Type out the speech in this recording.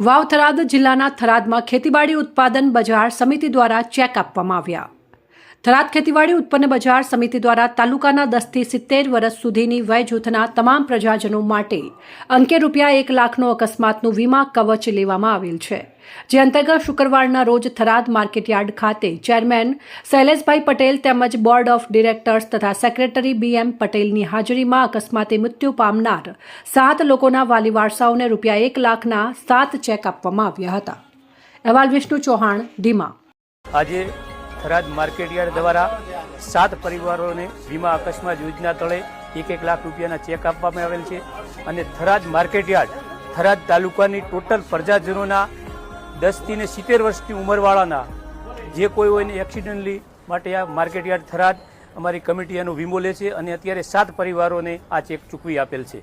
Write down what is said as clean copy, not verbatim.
વાવ થરાદ જિલ્લાના થરાદમાં ખેતીવાડી ઉત્પાદન બજાર સમિતિ દ્વારા ચેક આપવામાં આવ્યા। થરાદ ખેતીવાડી ઉત્પન્ન બજાર સમિતિ દ્વારા તાલુકાના 10 થી 70 વર્ષ સુધીની વય જૂથના તમામ પ્રજાજનો માટે અંકે ₹1 લાખનો અકસ્માતનું વીમા કવચ લેવામાં આવેલ છે, જે અંતર્ગત શુક્રવારના રોજ થરાદ માર્કેટયાર્ડ ખાતે ચેરમેન શૈલેષભાઈ પટેલ તેમજ બોર્ડ ઓફ ડિરેક્ટર્સ તથા સેક્રેટરી BM પટેલની હાજરીમાં અકસ્માતે મૃત્યુ પામનાર 7 લોકોના વાલી વારસાઓને ₹1 લાખના 7 ચેક આપવામાં આવ્યા હતા। અહેવાલ વિષ્ણુ ચૌહાણ, ધીમા। આજે થરાદ માર્કેટયાર્ડ દ્વારા 7 પરિવારોને વીમા અકસ્માત યોજના તળે ₹1 લાખ રૂપિયાના ચેક આપવામાં આવેલ છે અને થરાદ માર્કેટયાર્ડ થરાદ તાલુકાની ટોટલ પ્રજાજનોના 10 થી 70 વર્ષની ઉંમરવાળાના જે કોઈ હોય એને એક્સિડન્ટલી માટે આ માર્કેટયાર્ડ થરાદ અમારી કમિટી એનો વીમો લે છે અને અત્યારે 7 પરિવારોને આ ચેક ચૂકવી આપેલ છે।